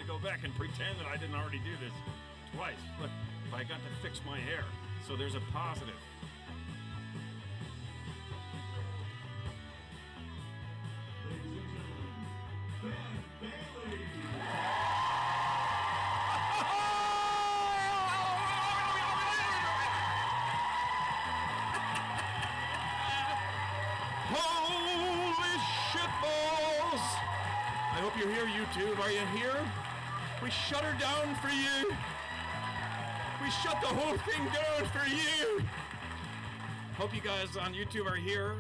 go back and pretend that I didn't already do this twice. Look, I got to fix my hair, so there's a positive. Ladies and gentlemen, Ben Bailey. Holy shitballs! I hope you're here, YouTube. Are you here? We shut her down for you. We shut the whole thing down for you. Hope you guys on YouTube are here.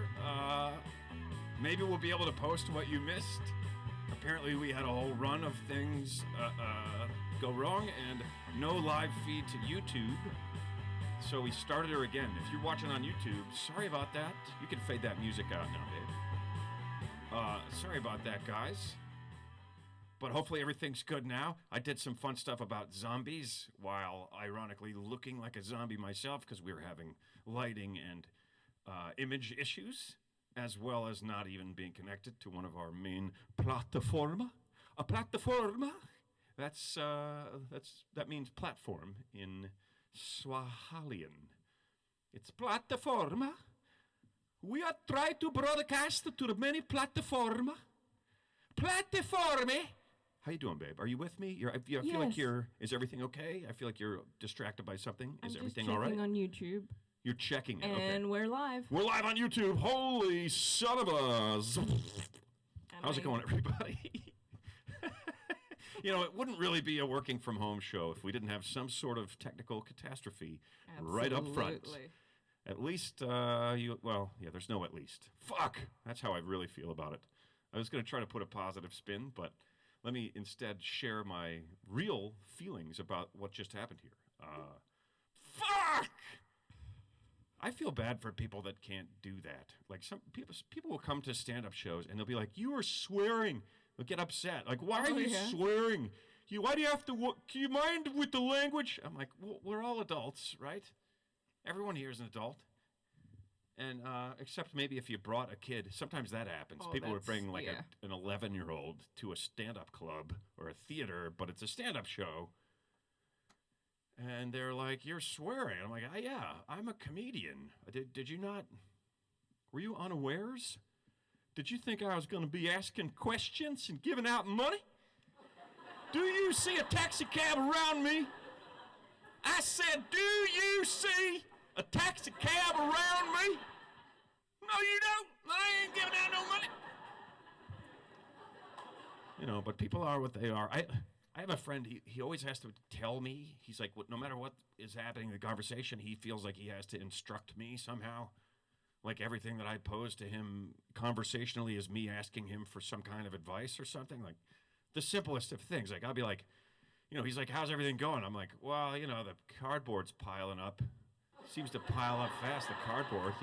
Maybe we'll be able to post what you missed. Apparently we had a whole run of things go wrong and no live feed to YouTube. So we started her again. If you're watching on YouTube, sorry about that. You can fade that music out now, babe. Sorry about that, guys. But hopefully everything's good now. I did some fun stuff about zombies while ironically looking like a zombie myself because we were having lighting and image issues, as well as not even being connected to one of our main plataforma. A plataforma, that means platform in Swahilian. It's plataforma. We are trying to broadcast to the many plataforma. Plataforme. How you doing, babe? Are you with me? I feel like you're. Is everything okay? I feel like you're distracted by something. Is everything all right? I'm just checking on YouTube. You're checking it, and okay. We're live. We're live on YouTube. Holy son of a... How's it going, everybody? You know, it wouldn't really be a working from home show if we didn't have some sort of technical catastrophe right up front. At least, there's no at least. Fuck! That's how I really feel about it. I was going to try to put a positive spin, but let me instead share my real feelings about what just happened here. Fuck! I feel bad for people that can't do that. Like some people will come to stand-up shows and they'll be like, "You are swearing." They'll get upset. Like, "Why are you swearing? Why do you have to? Can you mind with the language?" I'm like, "Well, we're all adults, right? Everyone here is an adult." And except maybe if you brought a kid, sometimes that happens. People would bring like an 11-year-old to a stand-up club or a theater, but it's a stand-up show. And they're like, "You're swearing." I'm like, "Yeah, I'm a comedian. Did you not? Were you unawares? Did you think I was going to be asking questions and giving out money? Do you see a taxi cab around me? I said, do you see a taxi cab around me? No, you don't. I ain't giving out no money." You know, but people are what they are. I have a friend, he always has to tell me, he's like, no matter what is happening in the conversation, he feels like he has to instruct me somehow. Like everything that I pose to him conversationally is me asking him for some kind of advice or something. Like the simplest of things. Like I'll be like, he's like, "How's everything going?" I'm like, "Well, the cardboard's piling up. Seems to pile up fast, the cardboard,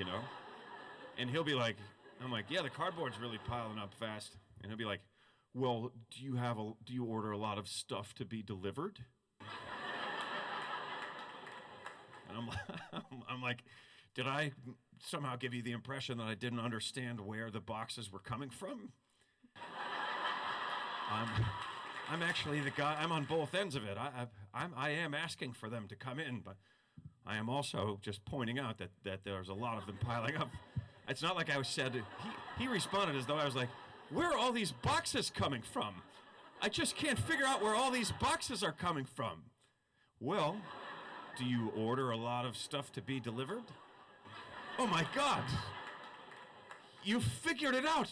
And he'll be like, I'm like, "Yeah, the cardboard's really piling up fast." And he'll be like, "Well, do you order a lot of stuff to be delivered?" And I'm like, "Did I somehow give you the impression that I didn't understand where the boxes were coming from?" I'm actually the guy. I'm on both ends of it. I am asking for them to come in, but I am also just pointing out that there's a lot of them piling up. It's not like I said. He responded as though I was like, "Where are all these boxes coming from? I just can't figure out where all these boxes are coming from." "Well, do you order a lot of stuff to be delivered?" Oh my God! You figured it out.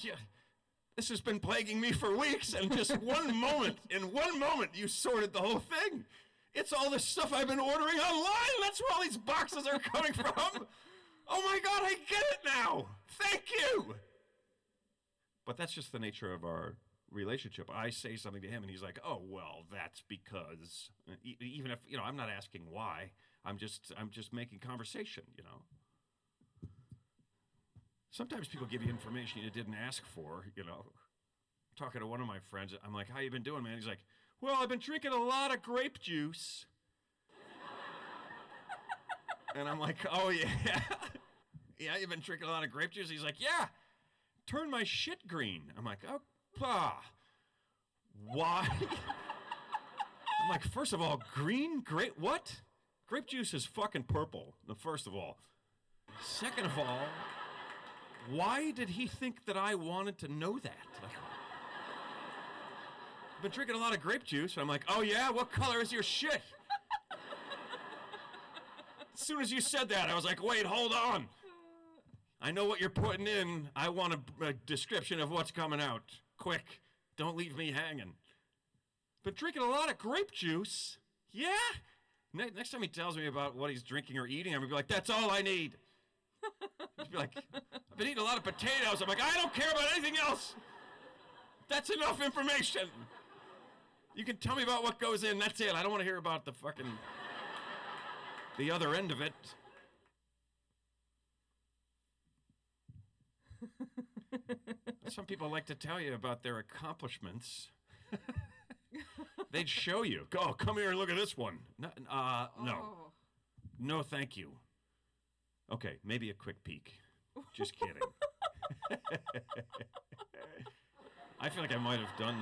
This has been plaguing me for weeks, and just in one moment, you sorted the whole thing. It's all the stuff I've been ordering online. That's where all these boxes are coming from. Oh my God, I get it now. Thank you. But that's just the nature of our relationship. I say something to him, and he's like, "Oh, well, that's because." Even if I'm not asking why. I'm just making conversation. Sometimes people give you information you didn't ask for. Talking to one of my friends, I'm like, "How you been doing, man?" He's like, "Well, I've been drinking a lot of grape juice." And I'm like, "Oh yeah, yeah, you've been drinking a lot of grape juice." He's like, "Yeah. Turn my shit green." I'm like, "Oh, why?" I'm like, first of all, green grape, what? Grape juice is fucking purple, first of all. Second of all, why did he think that I wanted to know that? Like, I've been drinking a lot of grape juice, and I'm like, oh yeah, what color is your shit? As soon as you said that, I was like, wait, hold on. I know what you're putting in. I want a description of what's coming out. Quick, don't leave me hanging. Been drinking a lot of grape juice. Yeah? Next time he tells me about what he's drinking or eating, I'm going to be like, that's all I need. He'd be like, I've been eating a lot of potatoes. I'm like, I don't care about anything else. That's enough information. You can tell me about what goes in. That's it. I don't want to hear about the other end of it. Some people like to tell you about their accomplishments. They'd show you. Go, come here and look at this one. No. No, thank you. Okay, maybe a quick peek. Just kidding. I feel like I might have done...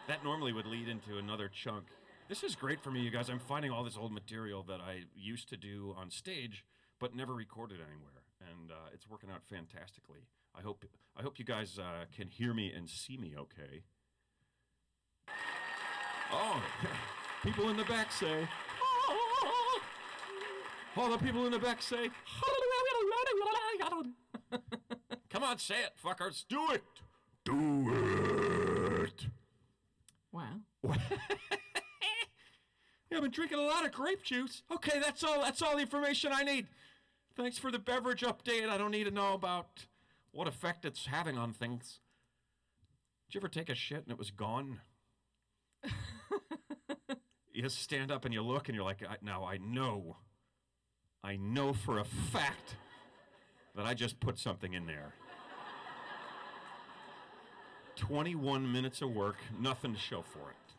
That normally would lead into another chunk. This is great for me, you guys. I'm finding all this old material that I used to do on stage, but never recorded anywhere. And it's working out fantastically. I hope you guys can hear me and see me okay. Oh, people in the back say, oh. All the people in the back say, come on, say it, fuckers. Do it. Do it. Wow. Yeah, I've been drinking a lot of grape juice. Okay, that's all the information I need. Thanks for the beverage update. I don't need to know about what effect it's having on things. Did you ever take a shit and it was gone? You just stand up and you look and you're like, now I know for a fact that I just put something in there. 21 minutes of work, nothing to show for it.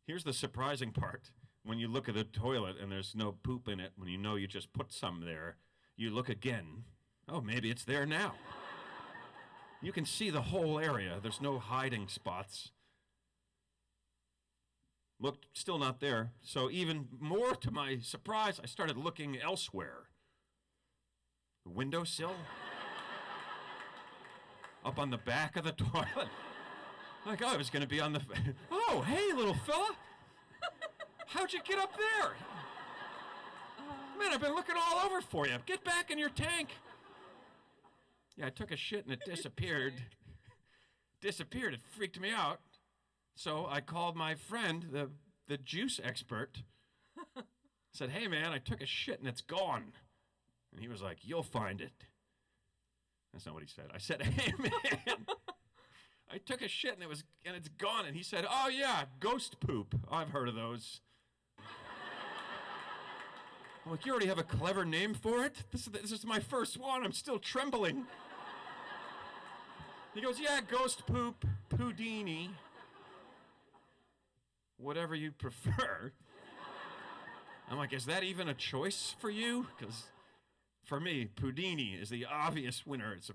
Here's the surprising part. When you look at the toilet and there's no poop in it, when you know you just put some there, you look again. Oh, maybe it's there now. You can see the whole area. There's no hiding spots. Looked, still not there. So even more to my surprise, I started looking elsewhere. The windowsill? Up on the back of the toilet. Like, oh, I was going to be on the... Oh, hey, little fella. How'd you get up there? Man, I've been looking all over for you. Get back in your tank. Yeah, I took a shit and it disappeared. Disappeared. It freaked me out. So I called my friend, the juice expert. Said, hey, man, I took a shit and it's gone. And he was like, you'll find it. That's not what he said. I said, hey, man, I took a shit and it's gone. And he said, oh, yeah, ghost poop. I've heard of those. I'm like, you already have a clever name for it? This is my first one. I'm still trembling. He goes, yeah, ghost poop, Houdini. Whatever you prefer. I'm like, is that even a choice for you? Because for me, Houdini is the obvious winner. It's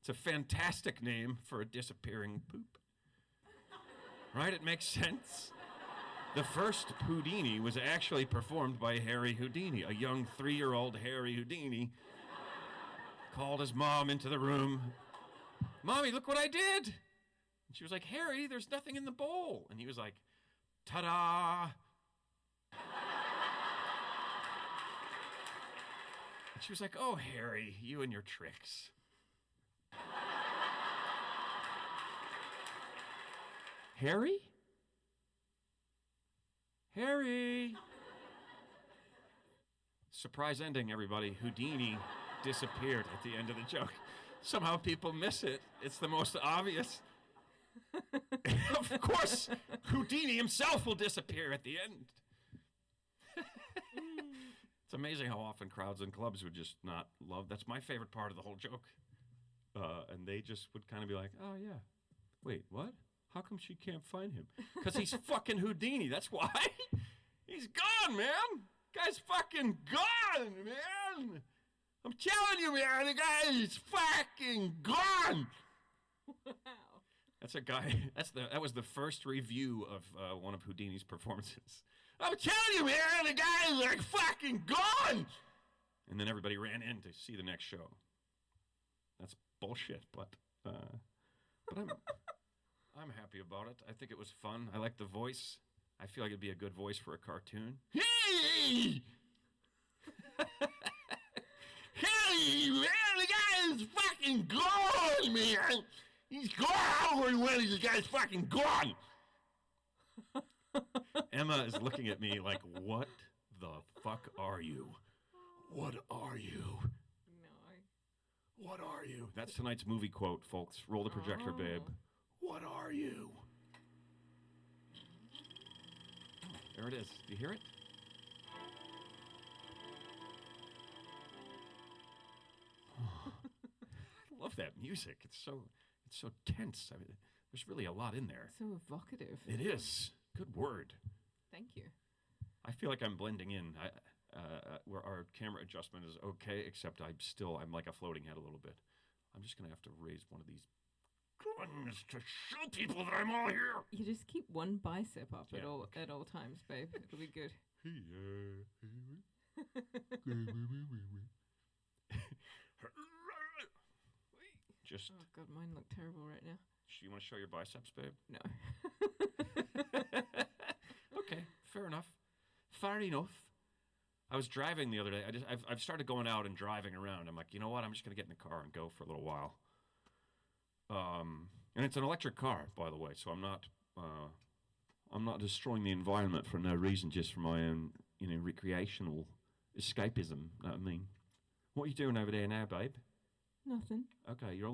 a fantastic name for a disappearing poop. Right? It makes sense. The first Houdini was actually performed by Harry Houdini, a young 3-year-old Harry Houdini. Called his mom into the room. Mommy, look what I did. And she was like, Harry, there's nothing in the bowl. And he was like, ta-da. And she was like, oh, Harry, you and your tricks. Harry? Harry! Surprise ending, everybody. Houdini disappeared at the end of the joke. Somehow people miss it. It's the most obvious. Of course, Houdini himself will disappear at the end. It's amazing how often crowds and clubs would just not love. That's my favorite part of the whole joke. And they just would kind of be like, oh, yeah. Wait, what? How come she can't find him? Because he's fucking Houdini. That's why. He's gone, man. Guy's fucking gone, man. I'm telling you, man. The guy is fucking gone. Wow. That's a guy. That was the first review of one of Houdini's performances. I'm telling you, man, the guy is like fucking gone. And then everybody ran in to see the next show. That's bullshit, but I'm happy about it. I think it was fun. I like the voice. I feel like it'd be a good voice for a cartoon. Hey! Hey, man, the guy is fucking gone, man. He's gone. The guy's fucking gone. Emma is looking at me like, what the fuck are you? What are you? No. What are you? That's tonight's movie quote, folks. Roll the projector, babe. What are you? Oh, there it is. Do you hear it? I love that music. It's so tense. I mean, there's really a lot in there. So evocative. It is. Good word. Thank you. I feel like I'm blending in. Where our camera adjustment is okay, except I'm like a floating head a little bit. I'm just gonna have to raise one of these guns to show people that I'm all here. You just keep one bicep up at all times, babe. It'll be good. Just. Oh God, mine look terrible right now. You want to show your biceps, babe? No. Okay, fair enough. Fair enough. I was driving the other day. I've started going out and driving around. I'm like, you know what? I'm just gonna get in the car and go for a little while. And it's an electric car, by the way, so I'm not destroying the environment for no reason, just for my own, recreational escapism. Know what I mean? What are you doing over there now, babe? Nothing. Okay, you're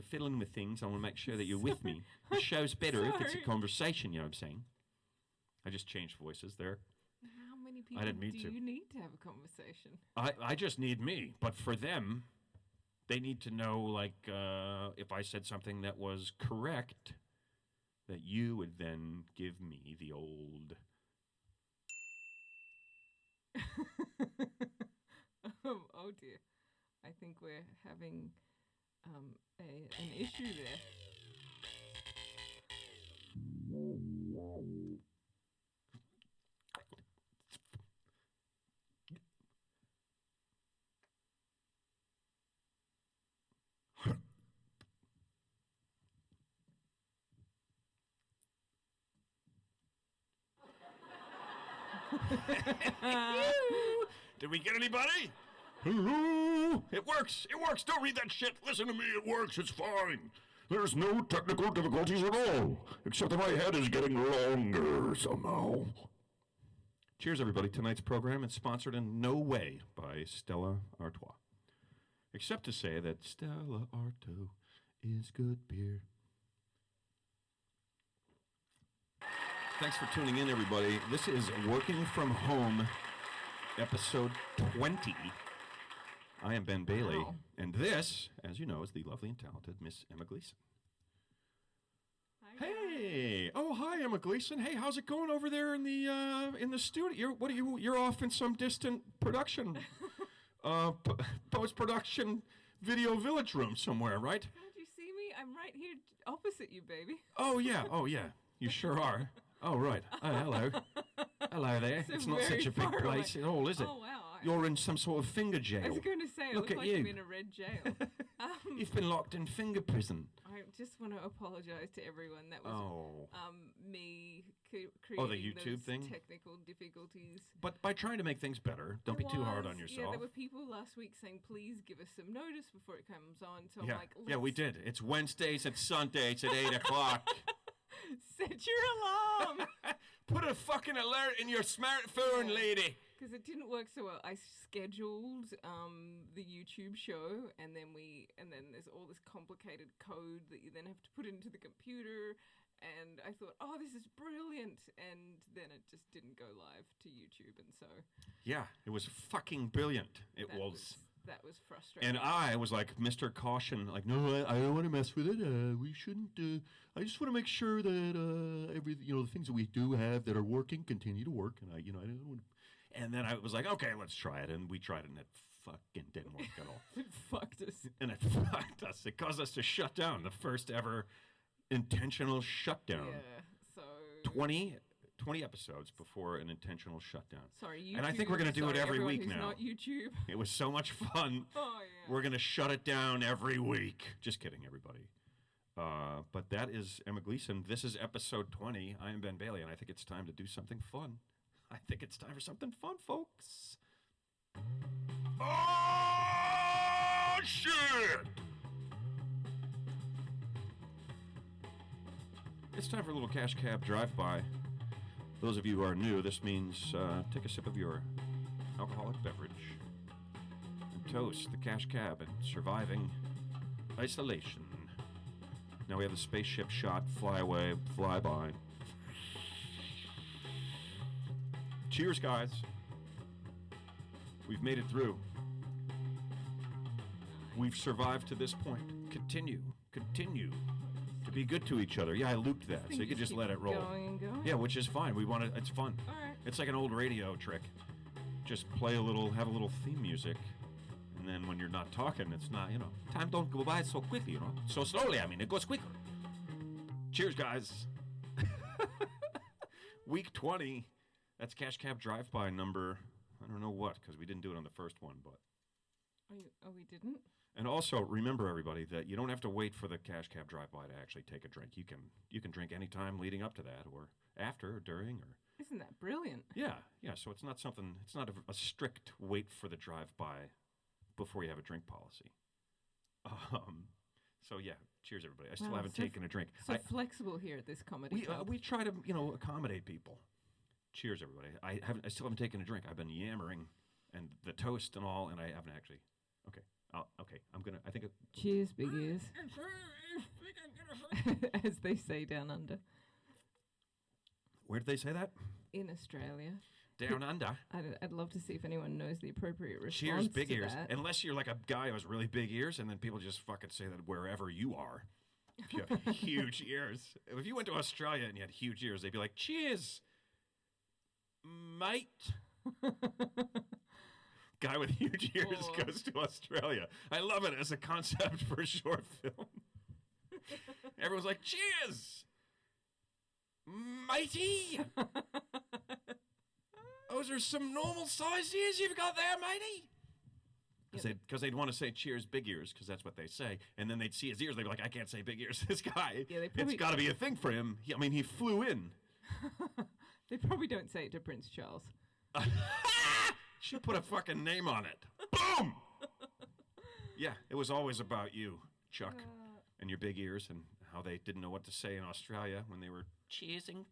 fiddling with things. I want to make sure that you're with me. The show's better if it's a conversation. You know what I'm saying? I just changed voices there. How many people do you need to have a conversation? I just need me, but for them, they need to know, like, if I said something that was correct, that you would then give me the old. Oh dear. I think we're having an issue there. Did we get anybody? Hello? It works. It works. Don't read that shit. Listen to me. It works. It's fine. There's no technical difficulties at all, except that my head is getting longer somehow. Cheers, everybody. Tonight's program is sponsored in no way by Stella Artois, except to say that Stella Artois is good beer. Thanks for tuning in, everybody. This is Working From Home, episode 20. I am Ben Bailey, and this, as you know, is the lovely and talented Miss Emma Gleason. Hi, Hey! Oh, hi, Emma Gleason. Hey, how's it going over there in the studio? You're off in some distant production, post-production video village room somewhere, right? Can't you see me? I'm right here opposite you, baby. Oh yeah. You sure are. Oh right. Oh hello. Hello there. It's not such a big place at all, is it? Oh wow. You're in some sort of finger jail. I was going to say, Look it at looks like you. I'm in a red jail. You've been locked in finger prison. I just want to apologise to everyone. That was me creating Oh, the YouTube those thing? technical difficulties. But by trying to make things better, don't be too hard on yourself. Yeah, there were people last week saying, please give us some notice before it comes on. So yeah. I'm like, Yeah, we did. It's Wednesdays and Sundays at 8 o'clock. Set your alarm! Put a fucking alert in your smartphone, lady. Because it didn't work so well. I scheduled the YouTube show, and then there's all this complicated code that you then have to put into the computer. And I thought, oh, this is brilliant. And then it just didn't go live to YouTube, and so Yeah, it was fucking brilliant. That was frustrating. And I was like, Mr. Caution, like, no, I don't want to mess with it. We shouldn't. I just want to make sure that the things that we do have that are working continue to work. And I don't want. And then I was like, okay, let's try it. And we tried it, and it fucking didn't work at all. It fucked us. And it fucked us. It caused us to shut down the first ever intentional shutdown. Yeah. So 20 episodes before an intentional shutdown. Sorry, YouTube. And I think we're going to do it Sorry, every everyone week who's now. Not YouTube. It was so much fun. Oh yeah. We're going to shut it down every week. Just kidding, everybody. But that is Emma Gleason. This is episode 20. I am Ben Bailey, and I think it's time to do something fun. I think it's time for something fun, folks. Oh, shit! It's time for a little cash cab drive-by. Those of you who are new, this means take a sip of your alcoholic beverage and toast the cash cab and surviving isolation. Now we have the spaceship shot, fly away, fly by. Cheers, guys. We've made it through. We've survived to this point. Continue to be good to each other. Yeah, I looped that, so you could just let it roll. Going and going. Yeah, which is fine. We want it. It's fun. All right. It's like an old radio trick. Just play a little, have a little theme music, and then when you're not talking, it's not, time don't go by so quickly, so slowly. I mean, it goes quicker. Cheers, guys. Week 20. That's Cash Cab Drive-By number, I don't know what, because we didn't do it on the first one, but. We didn't? And also, remember, everybody, that you don't have to wait for the Cash Cab Drive-By to actually take a drink. You can drink any time leading up to that, or after, or during, or... Isn't that brilliant? Yeah, so it's not a strict wait for the drive-by before you have a drink policy. So yeah, cheers, everybody. I still Wow, haven't so taken a drink. So flexible here at this comedy club. We try to, accommodate people. Cheers, everybody. I still haven't taken a drink. I've been yammering and the toast and all, and I haven't actually. Okay. I think. Cheers, big ears. As they say down under. Where did they say that? In Australia. Down under. I'd love to see if anyone knows the appropriate response. Cheers, big to ears. that. Unless you're like a guy who has really big ears, and then people just fucking say that wherever you are. If you have huge ears. If you went to Australia and you had huge ears, they'd be like, cheers, mate. Guy with huge ears goes to Australia. I love it as a concept for a short film. Everyone's like, cheers, matey. Those are some normal size ears you've got there, matey. Because they'd want to say cheers, big ears, because that's what they say. And then they'd see his ears. They'd be like, I can't say big ears. This guy, it's got to be a thing for him. He flew in. They probably don't say it to Prince Charles. She put a fucking name on it. Boom! Yeah, it was always about you, Chuck, and your big ears, and how they didn't know what to say in Australia when they were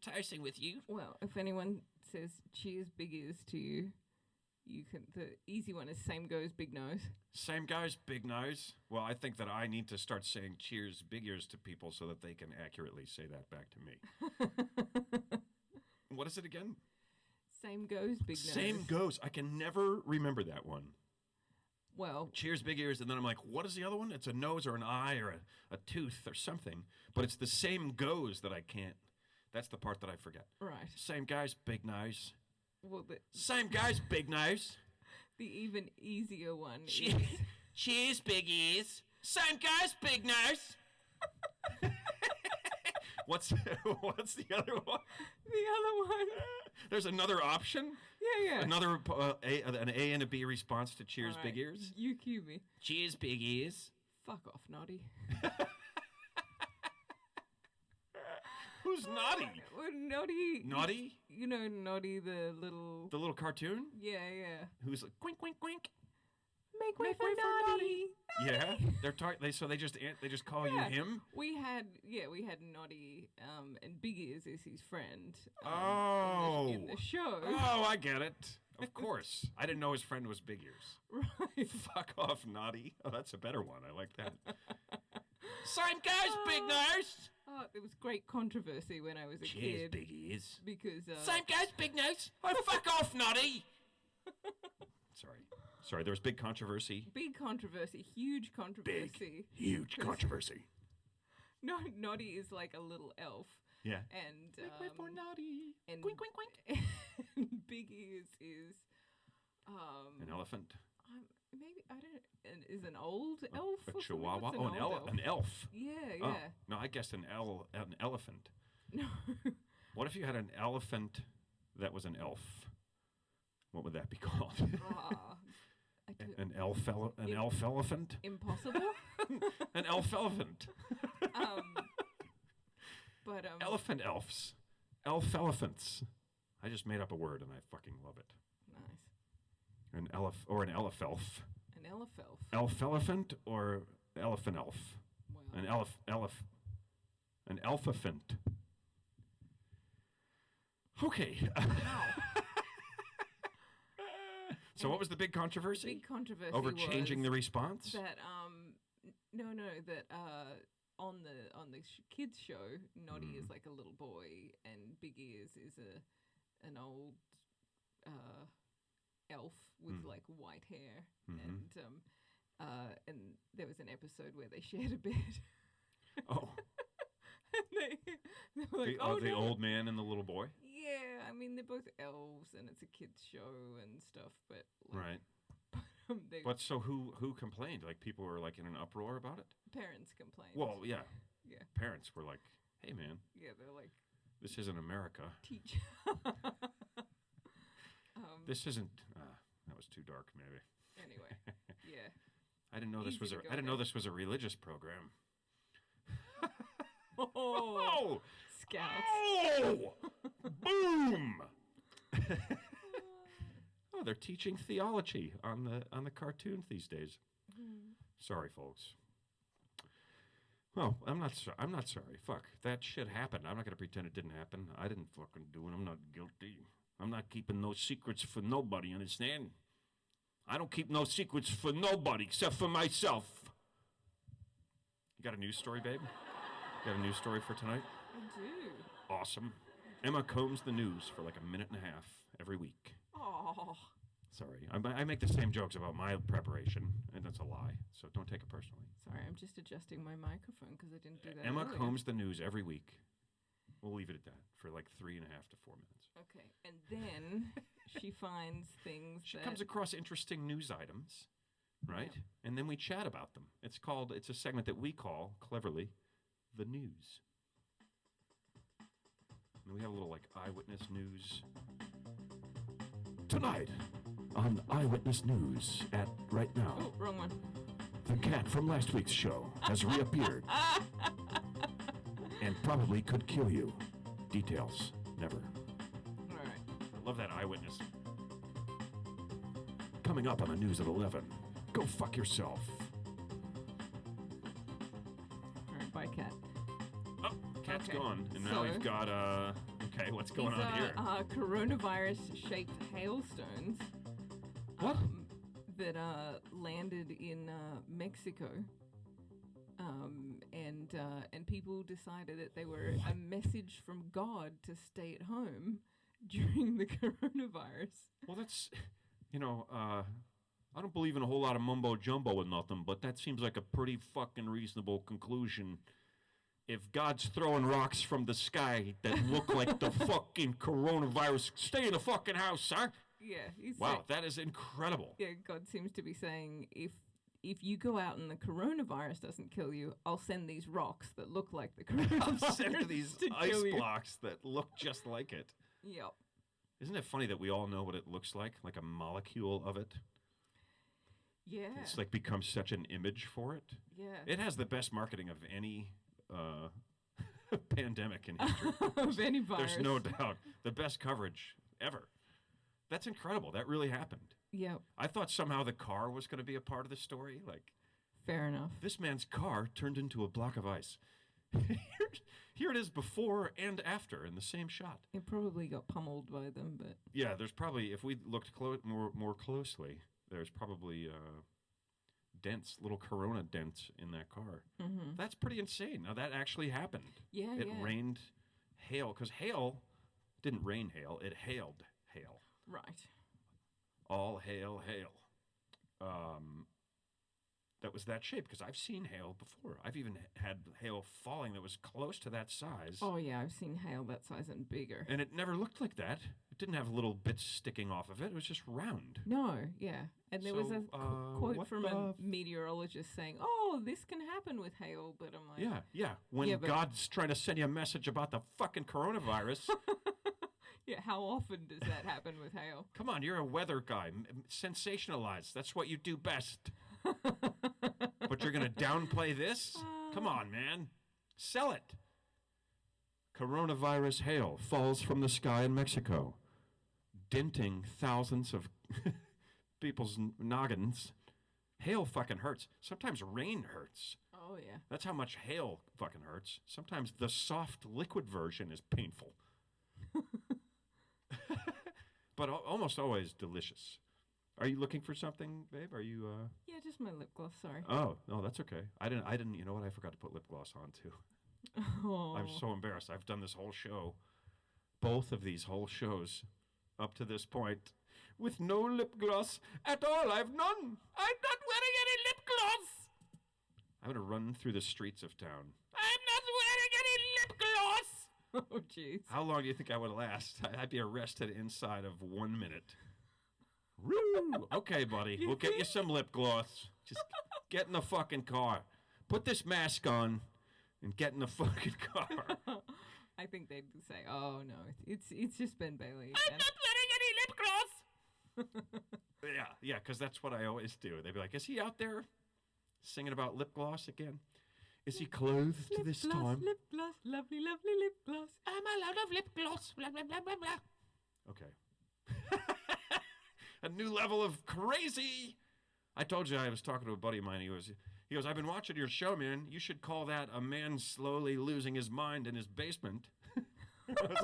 toasting with you. Well, if anyone says cheers, big ears to you, the easy one is same goes, big nose. Same goes, big nose. Well, I think that I need to start saying cheers, big ears to people so that they can accurately say that back to me. What is it again? Same goes, big nose. Same goes. I can never remember that one. Well, cheers, big ears, and then I'm like, what is the other one? It's a nose or an eye or a tooth or something. But it's the same goes that I can't. That's the part that I forget. Right. Same guys, big nose. Well, same guys, big nose. The even easier one Cheers, big ears. Same guys, big nose. What's the other one? The other one. There's another option? Yeah. Another an A and a B response to cheers, right. Big ears? You cue me. Cheers, big ears. Fuck off, Noddy. Who's Noddy? Well, Noddy. Noddy? You know Noddy, the little cartoon? Yeah. Who's like, quink, quink, quink. Make way for Noddy. Yeah, they just call you him. We had Noddy, and Big Ears is his friend. In the show. Oh, I get it. Of course, I didn't know his friend was Big Ears. Right. Fuck off, Noddy. Oh, that's a better one. I like that. Same guys, Big Nose. Oh, there was great controversy when I was a kid. Big Ears. Because same guys, Big Nose. Oh, fuck off, Noddy. Sorry, there was big controversy. Big controversy, huge controversy. Huge controversy. Noddy is like a little elf. Yeah. And make way for Noddy. And quink, quink, quink. And Big Ears is an elephant. Maybe I don't. Is an old elf? A chihuahua. An elf. An elf. Yeah. Oh, No, I guessed an elephant. No. What if you had an elephant that was an elf? What would that be called? Ah, I do- An elf elephant? Impossible. An elf elephant. But Elephant elves. Elf elephants. I just made up a word and I fucking love it. nice. An elf or an elf elf. An elf. Elf elephant or elephant elf? Wow. An an elephant. Okay. So what was the big controversy? Big controversy Over changing was the response? that that on the kids show, Noddy is like a little boy and Big Ears is an old elf with like white hair, and there was an episode where they shared a bed. Oh. And they were like, The no. old man and the little boy? Yeah, I mean they're both elves and it's a kids show and stuff, but like, Right. they But so who complained? Like people were like in an uproar about it? parents complained. Well, yeah. Yeah. Parents were like, "Hey man, Yeah, they're like, this isn't America. teach. This isn't that was too dark maybe. Anyway, yeah. I didn't know this Easy was to a go I didn't know there. this was a religious program. Oh, Oh! Scouts. Oh! Boom! Oh, they're teaching theology on the cartoons these days. Sorry, folks. Well, I'm not sorry. Fuck, that shit happened. I'm not gonna pretend it didn't happen. I didn't fucking do it. I'm not guilty. I'm not keeping no secrets for nobody. Understand? I don't keep no secrets for nobody except for myself. You got a news story, babe? You got a news story for tonight? I do. Awesome. Emma combs the news for like a minute and a half every week. Oh, Sorry. I make the same jokes about my preparation, and that's a lie, so don't take it personally. sorry. I'm just adjusting my microphone because I didn't do that. Emma earlier. combs the news every week. We'll leave it at that for like 3.5 to 4 minutes. Okay, and then she finds things. She that comes across interesting news items, right? And then we chat about them. It's a segment that we call, cleverly, the news. And we have a little like eyewitness news. Tonight on Eyewitness News at right now, Oh, wrong one. the cat from last week's show has reappeared and probably could kill you. Details never. All right. I love that eyewitness. Coming up on the news at 11. Go fuck yourself. All right. Bye, cat. Oh, cat's Okay, gone. And now so- we've got, okay, what's going These on here? are coronavirus-shaped hailstones. What? That landed in Mexico. And people decided that they were a message from God to stay at home during the coronavirus. Well, that's, I don't believe in a whole lot of mumbo jumbo and nothing, but that seems like a pretty fucking reasonable conclusion. If God's throwing rocks from the sky that look like the fucking coronavirus, stay in the fucking house, huh? Yeah. He's Wow, that is incredible. yeah, God seems to be saying, if you go out and the coronavirus doesn't kill you, I'll send these rocks that look like the coronavirus I'll send these to ice kill you. blocks that look just like it. Yep. Isn't it funny that we all know what it looks like a molecule of it? Yeah. It's like becomes such an image for it. Yeah. It has the best marketing of any pandemic in history. Of any virus. There's no doubt. The best coverage ever. That's incredible. That really happened. Yep. I thought somehow the car was going to be a part of the story. Like, Fair enough. this man's car turned into a block of ice. Here it is before and after in the same shot. It probably got pummeled by them, but Yeah, there's probably, if we looked more closely, there's probably dents, little corona dents in that car. mm-hmm. That's pretty insane. Now, that actually happened. yeah, It yeah. rained hail, because hail didn't rain hail, it hailed hail. Right. All hail, hail. That was that shape, because I've seen hail before. I've even had hail falling that was close to that size. Oh yeah, I've seen hail that size and bigger. And it never looked like that. It didn't have little bits sticking off of it. It was just round. No, yeah. And there was So, a quote what from the a meteorologist saying, "Oh, this can happen with hail," but I'm like, Yeah. When Yeah, but- God's trying to send you a message about the fucking coronavirus, yeah, how often does that happen with hail? come on, you're a weather guy. Sensationalize. That's what you do best. But you're going to downplay this? Come on, man. Sell it. Coronavirus hail falls from the sky in Mexico, denting thousands of people's noggins. Hail fucking hurts. Sometimes rain hurts. Oh yeah. That's how much hail fucking hurts. Sometimes the soft liquid version is painful. But almost always delicious. Are you looking for something, babe? Are you Yeah, just my lip gloss. Sorry. Oh, no, that's okay. I didn't, you know what? I forgot to put lip gloss on too. Oh. I'm so embarrassed. I've done this whole show, both of these whole shows up to this point with no lip gloss at all. I've none. I'm not wearing any lip gloss. I'm going to run through the streets of town. I'm not wearing any lip gloss. Oh jeez. How long do you think I would last? I'd be arrested inside of 1 minute. Woo! Okay, buddy. We'll get you some lip gloss. Just get in the fucking car. Put this mask on and get in the fucking car. I think they'd say, "Oh no, it's just Ben Bailey." I'm not wearing any lip gloss. Yeah, because that's what I always do. They'd be like, "Is he out there singing about lip gloss again? Is he clothed Lip this gloss, time?" lip gloss, lovely, lovely lip gloss. I'm out of lip gloss. Blah, blah, blah, blah, blah. Okay. A new level of crazy. I told you I was talking to a buddy of mine. He goes, "I've been watching your show, man. You should call that a man slowly losing his mind in his basement." I was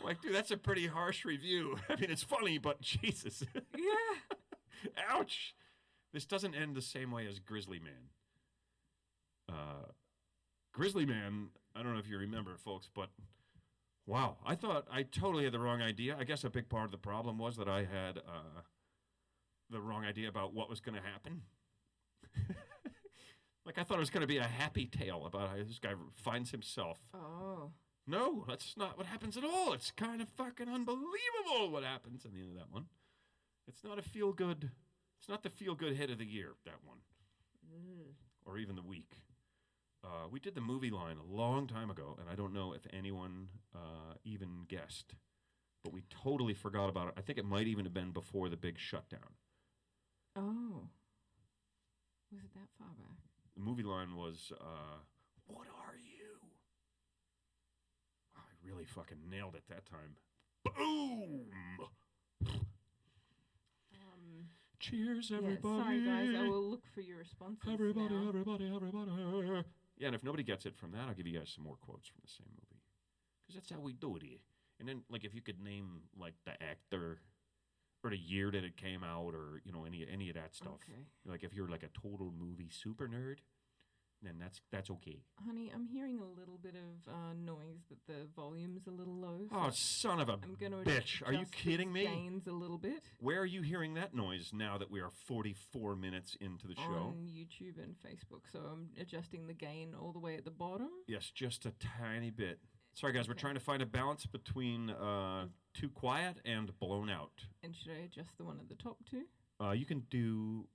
like, dude, that's a pretty harsh review. I mean, it's funny, but Jesus. Yeah. Ouch. This doesn't end the same way as Grizzly Man. Grizzly Man, I don't know if you remember, folks, but wow, I thought I totally had the wrong idea. I guess a big part of the problem was that I had the wrong idea about what was going to happen. Like, I thought it was going to be a happy tale about how this guy finds himself. Oh. No, that's not what happens at all. It's kind of fucking unbelievable what happens in the end of that one. It's not a feel-good, it's not the feel-good hit of the year, that one. Or even the week. We did the movie line a long time ago, and I don't know if anyone even guessed. But we totally forgot about it. I think it might even have been before the big shutdown. Oh. Was it that far back? The movie line was, "What are you?" I really fucking nailed it that time. Boom! Cheers, everybody. Yeah, sorry, guys. I will look for your responses. Everybody, now. everybody. Yeah, and if nobody gets it from that, I'll give you guys some more quotes from the same movie. Because that's how we do it here. And then, like, if you could name, like, the actor or the year that it came out or, you know, any of that stuff. Okay. Like, if you're, like, a total movie super nerd, then that's okay. Honey, I'm hearing a little bit of noise that the volume's a little low. So Oh, son of a I'm going to bitch. Are you kidding me? Gains a little bit Where are you hearing that noise now that we are 44 minutes into the show? on YouTube and Facebook. So I'm adjusting the gain all the way at the bottom. Yes, just a tiny bit. Sorry, guys, we're Okay. trying to find a balance between too quiet and blown out. And should I adjust the one at the top too? You can do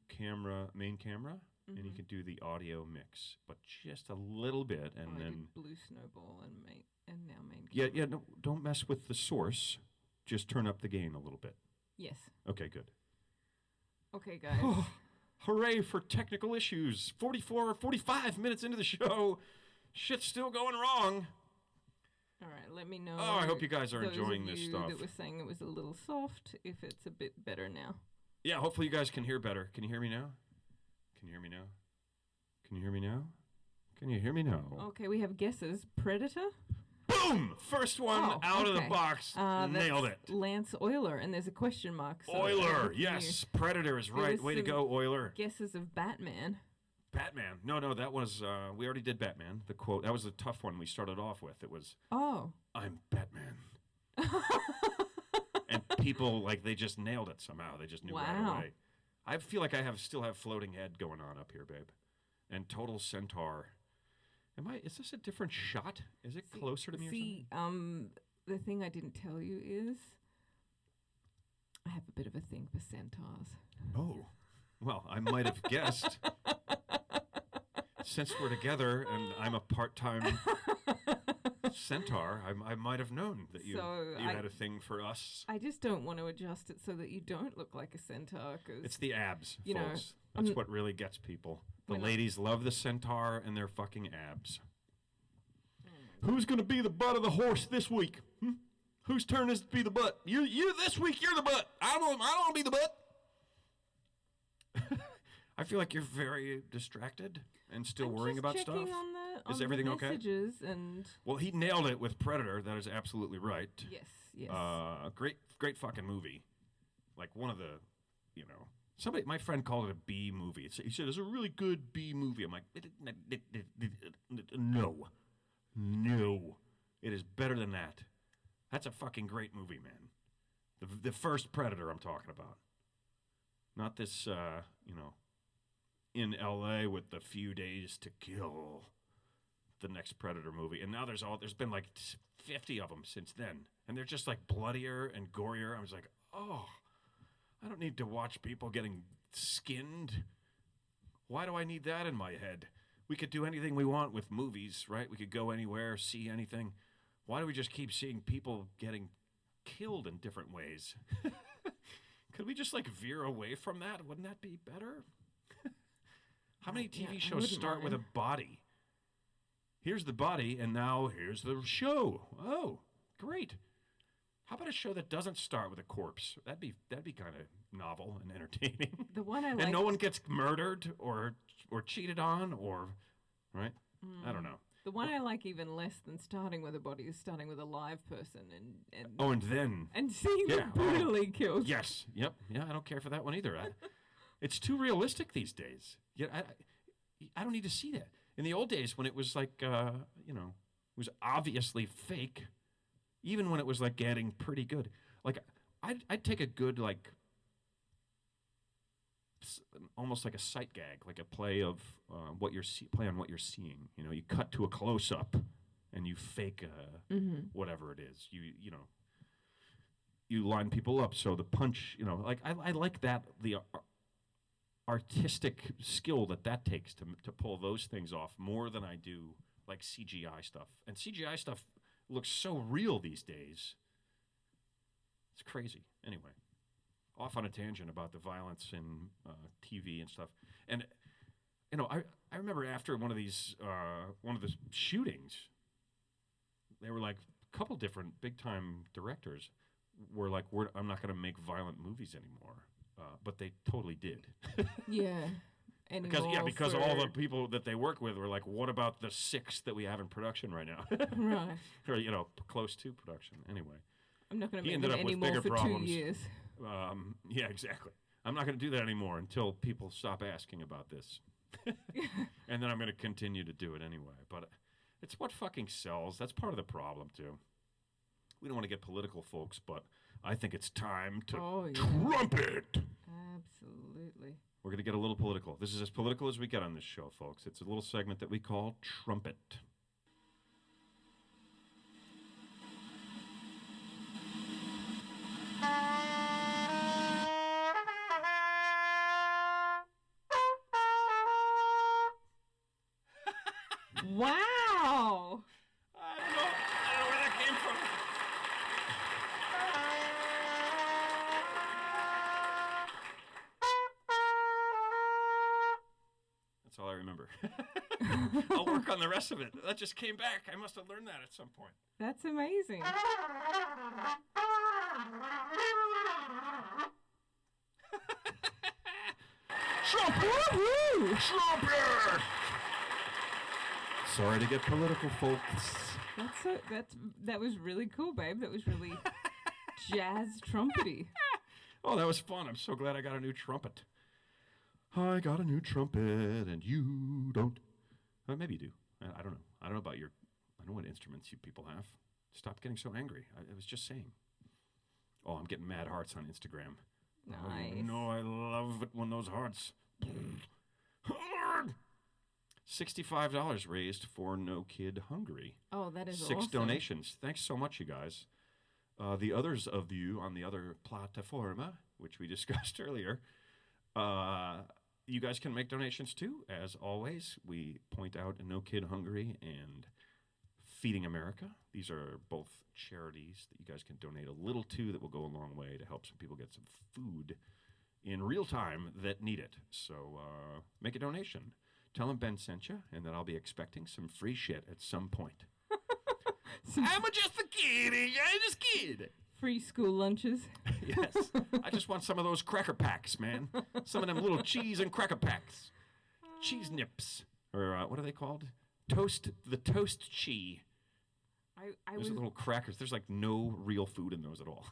main camera, and you Mhm. can do the audio mix, but just a little bit, and I then did blue snowball and now main. yeah, camera. no, don't mess with the source. Just turn up the gain a little bit. Yes. Okay, good. Okay, guys. Oh, hooray for technical issues. 45 minutes into the show. Shit's still going wrong. All right, let me know. Oh, I hope you guys are those enjoying of this you stuff. that were saying it was a little soft, if it's a bit better now. Yeah, hopefully you guys can hear better. Can you hear me now? Can you hear me now? Can you hear me now? Can you hear me now? Okay, we have guesses. Predator? Boom! First one Oh, out of the okay. box. Nailed it. That's Lance Euler, and there's a question mark. So Euler, can yes. Predator is There right. was Way to some go, Euler. you Guesses of Batman. Batman. No, that was, we already did Batman. The quote, that was the tough one we started off with. It was, Oh. "I'm Batman." And people, like, they just nailed it somehow. They just knew right Wow. away. I feel like I still have floating head going on up here, babe. And total centaur. Is this a different shot? Is it closer to me or something? the thing I didn't tell you is I have a bit of a thing for centaurs. Oh, well, I might have guessed. Since we're together and I'm a part-time centaur, I might have known that you had a thing for us. I just don't want to adjust it so that you don't look like a centaur. Cause It's the abs, you folks. know, That's what really gets people. The When I- ladies love the centaur and their fucking abs. Who's going to be the butt of the horse this week? Whose turn is to be the butt? You this week, you're the butt. I don't want to be the butt. I feel like you're very distracted and still worrying about stuff. Is everything okay? Messages and Well, he nailed it with Predator. That is absolutely right. yes. Great fucking movie. Like one of the, my friend called it a B movie. He said it's a really good B movie. I'm like, no, it is better than that. That's a fucking great movie, man. The first Predator I'm talking about, not this, in L.A. with the Few Days to Kill, the next Predator movie. And now there's been like 50 of them since then. And they're just like bloodier and gorier. I was like, oh, I don't need to watch people getting skinned. Why do I need that in my head? We could do anything we want with movies, right? We could go anywhere, see anything. Why do we just keep seeing people getting killed in different ways? Could we just like veer away from that? Wouldn't that be better? How many TV shows start with a body? Here's the body, and now here's the show. Oh, great. How about a show that doesn't start with a corpse? That'd be kind of novel and entertaining. The one I like, and no one gets murdered or cheated on or, right? I don't know. The one I like even less than starting with a body is starting with a live person and and seeing them brutally killed. Yes. Yep. Yeah, I don't care for that one either. It's too realistic these days. Yeah, I don't need to see that. In the old days when it was like, it was obviously fake, even when it was like getting pretty good. Like, I'd take a good, like, almost like a sight gag, like a play of play on what you're seeing. You cut to a close up, and you fake whatever it is. You line people up so the punch. Like I like that the artistic skill that takes to pull those things off more than I do like CGI stuff. And CGI stuff looks so real these days. It's crazy. Anyway. Off on a tangent about the violence in TV and stuff, and I remember after one of the shootings, they were like a couple different big time directors were like, I'm not going to make violent movies anymore, but they totally did. Yeah, because all the people that they work with were like, what about the 6 that we have in production right now? Right, or close to production. Anyway, I'm not going to make them anymore for problems. 2 years. Yeah, exactly. I'm not going to do that anymore until people stop asking about this. And then I'm going to continue to do it anyway. But it's what fucking sells. That's part of the problem, too. We don't want to get political, folks, but I think it's time to trumpet. Absolutely. We're going to get a little political. This is as political as we get on this show, folks. It's a little segment that we call Trumpet. Wow! I don't know where that came from. That's all I remember. I'll work on the rest of it. That just came back. I must have learned that at some point. That's amazing. Trumpet! Trumpet! Sorry to get political, folks. That was really cool, babe. That was really jazz trumpety. Oh, that was fun. I'm so glad I got a new trumpet. I got a new trumpet, and you don't. Maybe you do. I don't know. I don't know about I know what instruments you people have. Stop getting so angry. I was just saying. Oh, I'm getting mad hearts on Instagram. Nice. Oh, no, I love it when those hearts. $65 raised for No Kid Hungry. Oh, that is 6 awesome. donations. Thanks so much, you guys. The others of you on the other plataforma, which we discussed earlier, you guys can make donations too. As always, we point out No Kid Hungry and Feeding America. These are both charities that you guys can donate a little to that will go a long way to help some people get some food in real time that need it. So make a donation. Tell them Ben sent you, and that I'll be expecting some free shit at some point. I'm just a kid. I'm just a kid. Free school lunches. Yes. I just want some of those cracker packs, man. Some of them little cheese and cracker packs. Cheese nips. Or what are they called? The toast cheese. Those are little crackers. There's like no real food in those at all.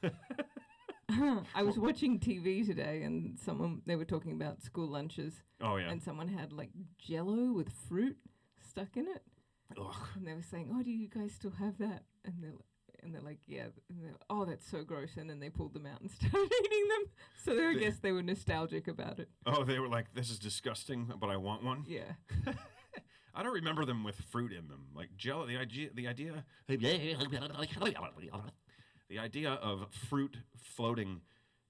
I was watching TV today, and they were talking about school lunches. Oh, yeah. And someone had like Jello with fruit stuck in it. Ugh. And they were saying, "Oh, do you guys still have that?" And they're like, "Yeah." And they're, "Oh, that's so gross." And then they pulled them out and started eating them. So I guess they were nostalgic about it. Oh, they were like, "This is disgusting, but I want one." Yeah. I don't remember them with fruit in them. Like Jello, the idea of fruit floating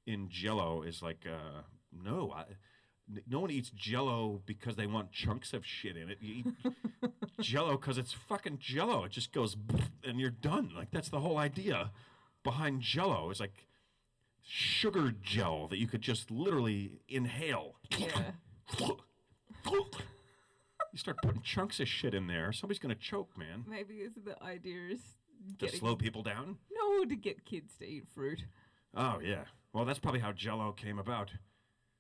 in Jello is like, no. No one eats Jello because they want chunks of shit in it. You eat Jello because it's fucking Jello. It just goes and you're done. Like that's the whole idea behind Jello. It's like sugar gel that you could just literally inhale. Yeah. You start putting chunks of shit in there, somebody's gonna choke, man. Maybe the idea is To slow people down? No, to get kids to eat fruit. Oh yeah. Well, that's probably how Jello came about.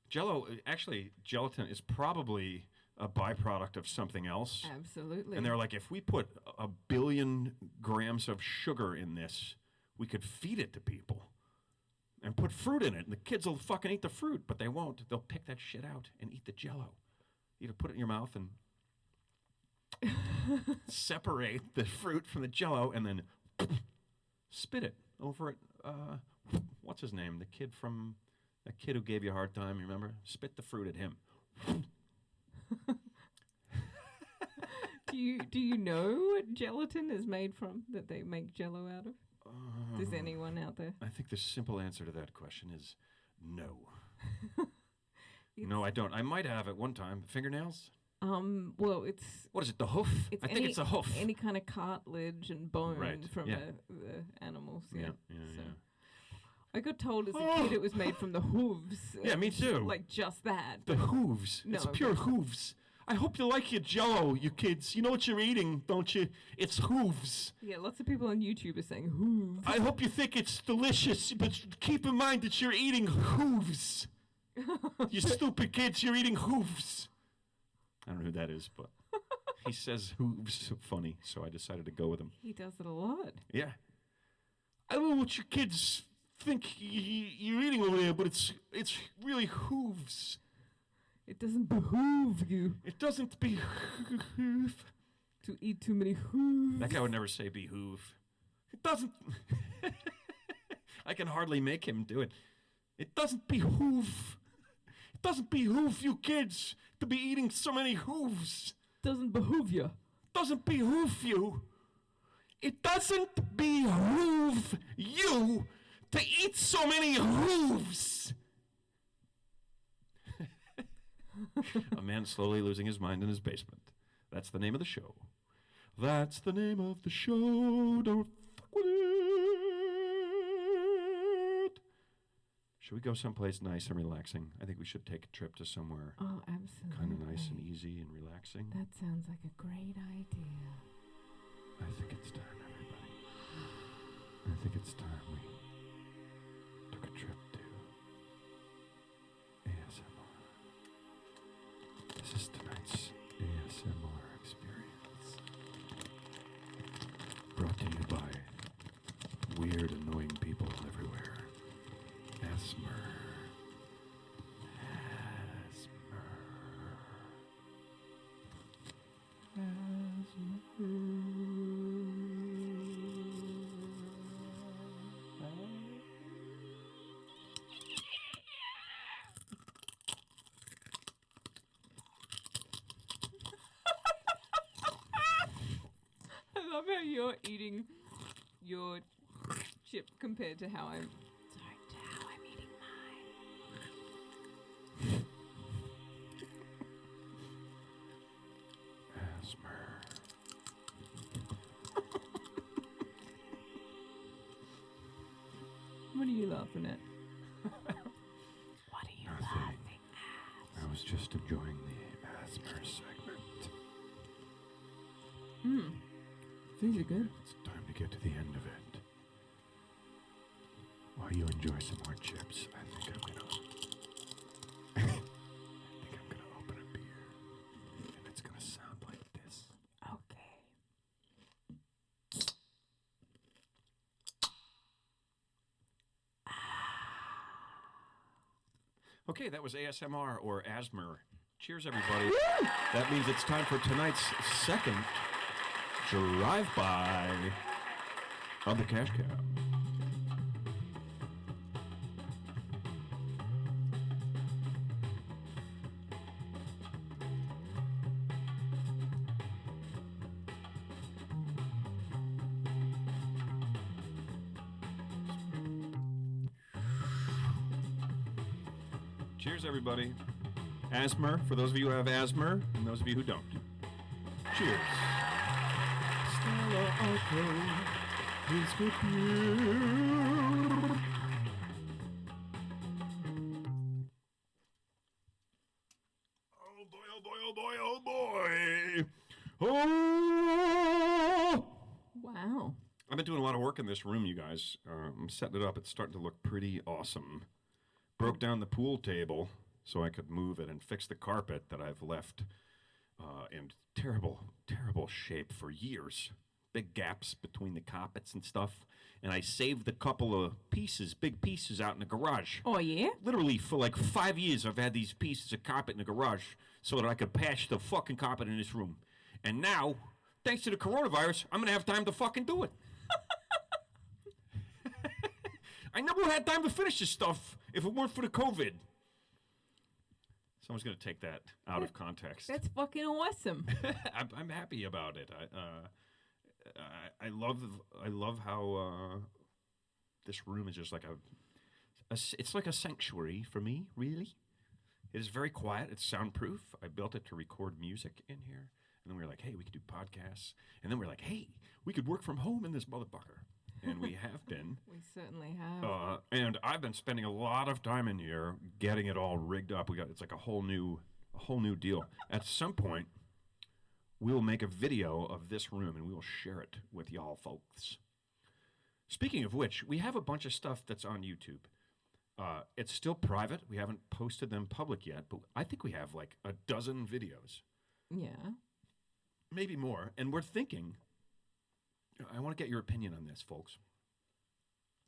Jello, actually, gelatin is probably a byproduct of something else. Absolutely. And they're like, if we put 1 billion grams of sugar in this, we could feed it to people and put fruit in it, and the kids will fucking eat the fruit, but they won't. They'll pick that shit out and eat the Jello. You put it in your mouth and separate the fruit from the Jello, and then spit it over it. What's his name? The kid who gave you a hard time. You remember? Spit the fruit at him. Do you know what gelatin is made from? That they make Jello out of? Does anyone out there? I think the simple answer to that question is no. No, I don't. I might have at one time. Fingernails? Well, it's... What is it, the hoof? I think it's a hoof. Any kind of cartilage and bone from yeah. the animals. Yeah. I got told as a kid it was made from the hooves. Yeah, me too. Like just that. The hooves. No, it's pure hooves. I hope you like your Jello, you kids. You know what you're eating, don't you? It's hooves. Yeah, lots of people on YouTube are saying hooves. I hope you think it's delicious, but keep in mind that you're eating hooves. You stupid kids, you're eating hooves. I don't know who that is, but he says hooves funny, so I decided to go with him. He does it a lot. Yeah. I don't know what your kids think you're eating over there, but it's really hooves. It doesn't behoove you It doesn't behoove. to eat too many hooves. That guy would never say behoove. It doesn't. I can hardly make him do it. It doesn't behoove. It doesn't behoove you kids to be eating so many hooves. Doesn't behoove you. Doesn't behoove you. It doesn't behoove you to eat so many hooves. A man slowly losing his mind in his basement. That's the name of the show. That's the name of the show. Don't fuck with it. Should we go someplace nice and relaxing? I think we should take a trip to somewhere Oh, absolutely. kind of nice and easy and relaxing. That sounds like a great idea. I think it's time, everybody. I think it's time we took a trip to ASMR. This is tonight's ASMR experience. Brought to you by weird, annoying people everywhere. ASMR. love how you're eating your chip compared to how I'm eating mine. Asthma. What are you laughing at? What are you laughing at? I was just enjoying the asthma segment. These are good. It's time to get to the end of it. While you enjoy some more chips, I think I'm gonna open a beer, and it's gonna sound like this. Okay. Okay, that was ASMR or asthma. Cheers, everybody. That means it's time for tonight's second drive-by of the Cash Cab. Cheers, everybody. Asthma, for those of you who have asthma, and those of you who don't. Cheers. Stella Artois is good beer. Oh boy, oh boy, oh boy, oh boy. Oh! Wow. I've been doing a lot of work in this room, you guys. I'm setting it up. It's starting to look pretty awesome. Broke down the pool table so I could move it and fix the carpet that I've left in terrible, terrible shape for years. Big gaps between the carpets and stuff. And I saved a couple of pieces, big pieces out in the garage. Oh, yeah? Literally for like 5 years I've had these pieces of carpet in the garage so that I could patch the fucking carpet in this room. And now, thanks to the coronavirus, I'm going to have time to fucking do it. I never would have had time to finish this stuff if it weren't for the COVID. Someone's going to take that out of context. That's fucking awesome. I'm happy about it. I love how this room is just like it's like a sanctuary for me, really. It is very quiet. It's soundproof. I built it to record music in here. And then we were like, hey, we could do podcasts. And then we were like, hey, we could work from home in this motherfucker. And we have been. We certainly have. And I've been spending a lot of time in here getting it all rigged up. It's like a whole new deal. At some point, we'll make a video of this room and we will share it with y'all folks. Speaking of which, we have a bunch of stuff that's on YouTube. It's still private. We haven't posted them public yet, but I think we have like a dozen videos. Yeah. Maybe more. And we're thinking, I want to get your opinion on this, folks.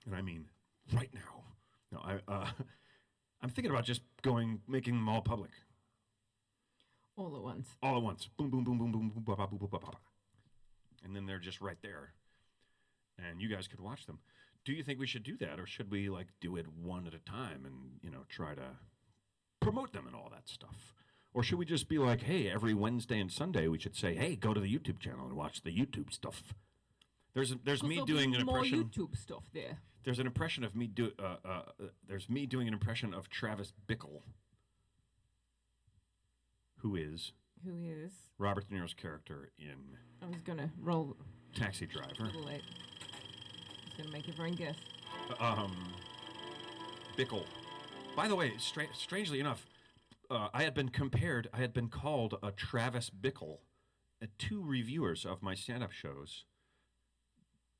And I mean, right now. No, I'm thinking about just making them all public. All at once. All at once. Boom, boom, boom, boom, boom, boom, ba, ba, boom, boom, ba, ba, ba. And then they're just right there. And you guys could watch them. Do you think we should do that? Or should we like do it one at a time and, try to promote them and all that stuff? Or should we just be like, hey, every Wednesday and Sunday we should say, hey, go to the YouTube channel and watch the YouTube stuff. There's me doing an impression. More YouTube stuff there. There's an impression of me there's me doing an impression of Travis Bickle, who is Robert De Niro's character in I was gonna roll Taxi a Driver. little late. I was gonna make everyone guess. Bickle. By the way, strangely enough, I had been called a Travis Bickle. Two reviewers of my stand-up shows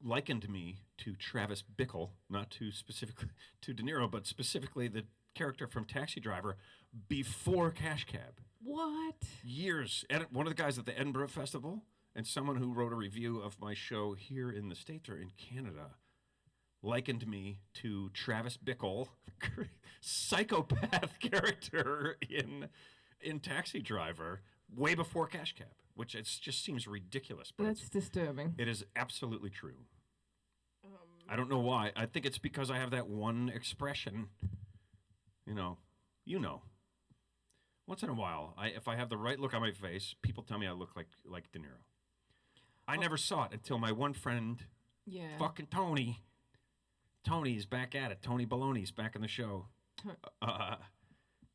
likened me to Travis Bickle, not to specifically to De Niro, but specifically the character from Taxi Driver before Cash Cab. What? Years. One of the guys at the Edinburgh Festival and someone who wrote a review of my show here in the States or in Canada likened me to Travis Bickle, psychopath character in Taxi Driver way before Cash Cab, which just seems ridiculous. But That's disturbing. it is absolutely true. I don't know why. I think it's because I have that one expression. You know. Once in a while, if I have the right look on my face, people tell me I look like De Niro. I never saw it until my one friend, Yeah. fucking Tony. Tony's back at it. Tony Baloney's back in the show.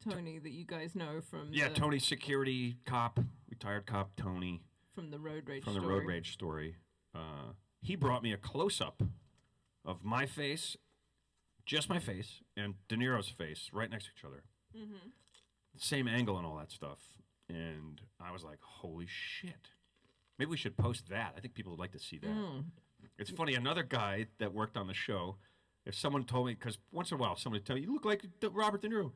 Tony, that you guys know from Yeah, the, Tony, security cop, retired cop Tony from the road rage from the story. Road Rage story. He brought me a close-up of my face, just my face, and De Niro's face right next to each other. Mm-hmm. Same angle and all that stuff. And I was like, holy shit. Maybe we should post that. I think people would like to see that. It's funny, another guy that worked on the show, if someone told me, because once in a while somebody tell me, you look like Robert De Niro.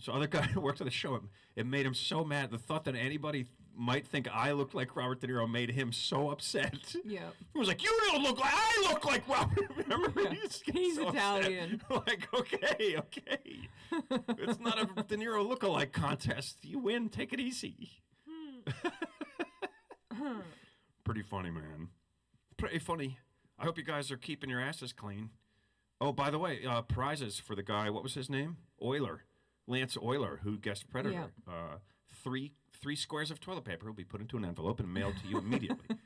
So other guy who worked on the show, it made him so mad. The thought that anybody might think I looked like Robert De Niro made him so upset. Yeah. He was like, you don't look like, I look like Robert. Remember? Yeah. He's so Italian. Like, okay. It's not a De Niro look-alike contest. You win, take it easy. Pretty funny, man. Pretty funny. I hope you guys are keeping your asses clean. Oh, by the way, prizes for the guy, what was his name? Lance Euler, who guessed Predator. Yeah. Three squares of toilet paper will be put into an envelope and mailed to you immediately.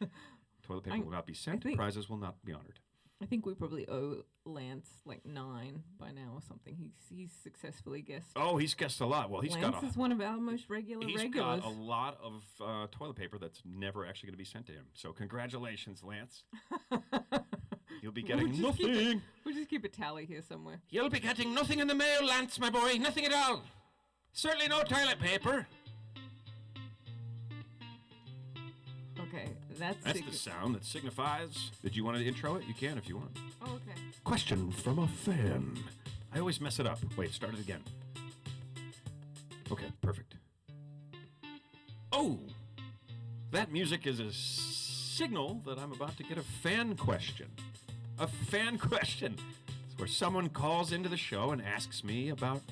Toilet paper will not be sent. Prizes will not be honored. I think we probably owe Lance like 9 by now or something. He's successfully guessed. Oh, he's guessed a lot. Well, Lance is one of our most regulars. He's got a lot of toilet paper that's never actually going to be sent to him. So congratulations, Lance. You'll be getting nothing. We'll just keep a tally here somewhere. You'll be getting nothing in the mail, Lance, my boy. Nothing at all. Certainly no toilet paper. Okay, that's the sound that signifies. Did you want to intro it? You can if you want. Oh, okay. Question from a fan. I always mess it up. Wait, start it again. Okay, perfect. Oh, that music is a signal that I'm about to get a fan question. A fan question. It's where someone calls into the show and asks me about